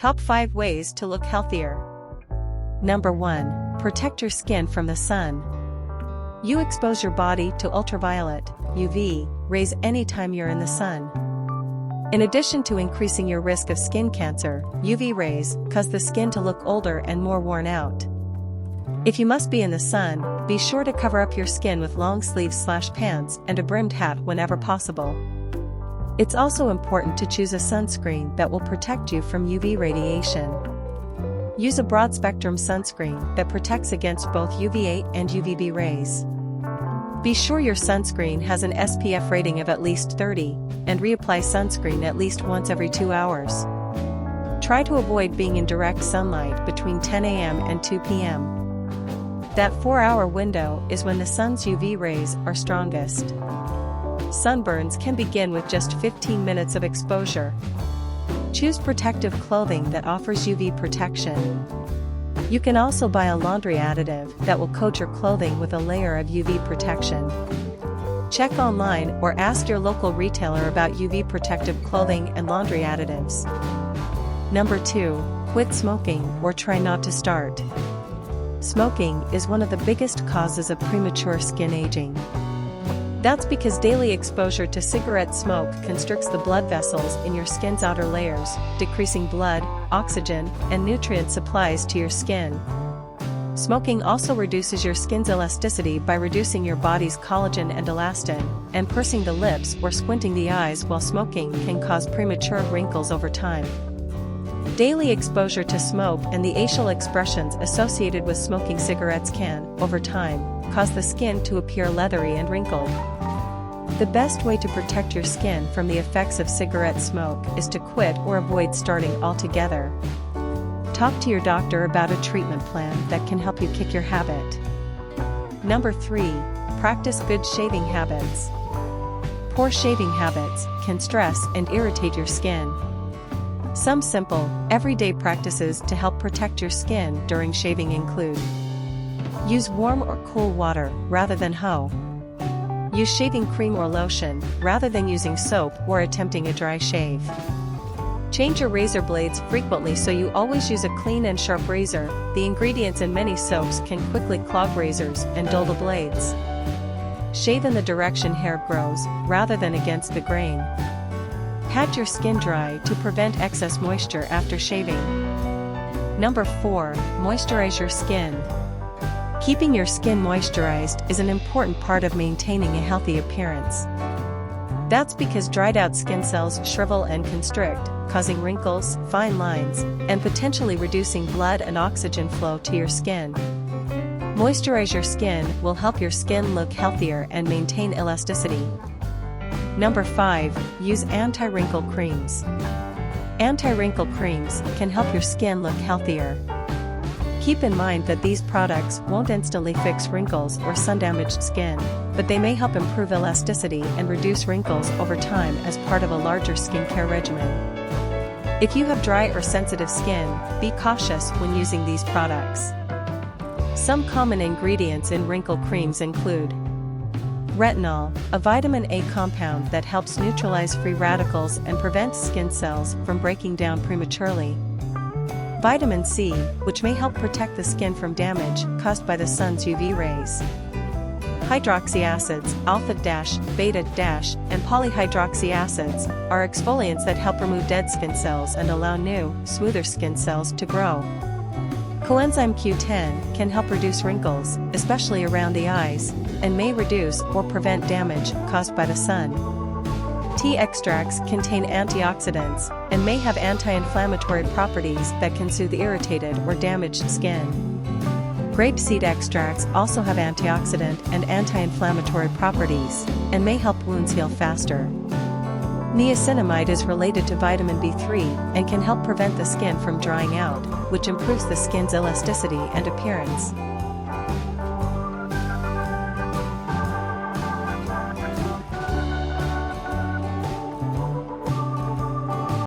Top 5 ways to look healthier. Number 1. Protect your skin from the sun. You expose your body to ultraviolet (UV) rays anytime you're in the sun. In addition to increasing your risk of skin cancer, UV rays cause the skin to look older and more worn out. If you must be in the sun, be sure to cover up your skin with long sleeves/pants and a brimmed hat whenever possible. It's also important to choose a sunscreen that will protect you from UV radiation. Use a broad-spectrum sunscreen that protects against both UVA and UVB rays. Be sure your sunscreen has an SPF rating of at least 30, and reapply sunscreen at least once every 2 hours. Try to avoid being in direct sunlight between 10 a.m. and 2 p.m. That 4-hour window is when the sun's UV rays are strongest. Sunburns can begin with just 15 minutes of exposure. Choose protective clothing that offers UV protection. You can also buy a laundry additive that will coat your clothing with a layer of UV protection. Check online or ask your local retailer about UV protective clothing and laundry additives. Number 2. Quit smoking or try not to start. Smoking is one of the biggest causes of premature skin aging. That's because daily exposure to cigarette smoke constricts the blood vessels in your skin's outer layers, decreasing blood, oxygen, and nutrient supplies to your skin. Smoking also reduces your skin's elasticity by reducing your body's collagen and elastin, and pursing the lips or squinting the eyes while smoking can cause premature wrinkles over time. Daily exposure to smoke and the facial expressions associated with smoking cigarettes can, over time, cause the skin to appear leathery and wrinkled. The best way to protect your skin from the effects of cigarette smoke is to quit or avoid starting altogether. Talk to your doctor about a treatment plan that can help you kick your habit. Number 3. Practice good shaving habits. Poor shaving habits can stress and irritate your skin. Some simple, everyday practices to help protect your skin during shaving include: use warm or cool water rather than hoe. Use shaving cream or lotion rather than using soap or attempting a dry shave. Change your razor blades frequently so you always use a clean and sharp razor. The ingredients in many soaps can quickly clog razors and dull the blades. Shave in the direction hair grows rather than against the grain. Pat your skin dry to prevent excess moisture after shaving. Number 4. Moisturize your skin. Keeping your skin moisturized is an important part of maintaining a healthy appearance. That's because dried out skin cells shrivel and constrict, causing wrinkles, fine lines, and potentially reducing blood and oxygen flow to your skin. Moisturize your skin will help your skin look healthier and maintain elasticity. Number 5. Use anti-wrinkle creams. Anti-wrinkle creams can help your skin look healthier. Keep in mind that these products won't instantly fix wrinkles or sun-damaged skin, but they may help improve elasticity and reduce wrinkles over time as part of a larger skincare regimen. If you have dry or sensitive skin, be cautious when using these products. Some common ingredients in wrinkle creams include retinol, a vitamin A compound that helps neutralize free radicals and prevents skin cells from breaking down prematurely. Vitamin C, which may help protect the skin from damage caused by the sun's UV rays. Hydroxy acids, alpha-, beta-, and polyhydroxy acids, are exfoliants that help remove dead skin cells and allow new, smoother skin cells to grow. Coenzyme Q10 can help reduce wrinkles, especially around the eyes, and may reduce or prevent damage caused by the sun. Tea extracts contain antioxidants and may have anti-inflammatory properties that can soothe irritated or damaged skin. Grapeseed extracts also have antioxidant and anti-inflammatory properties and may help wounds heal faster. Niacinamide is related to vitamin B3 and can help prevent the skin from drying out, which improves the skin's elasticity and appearance.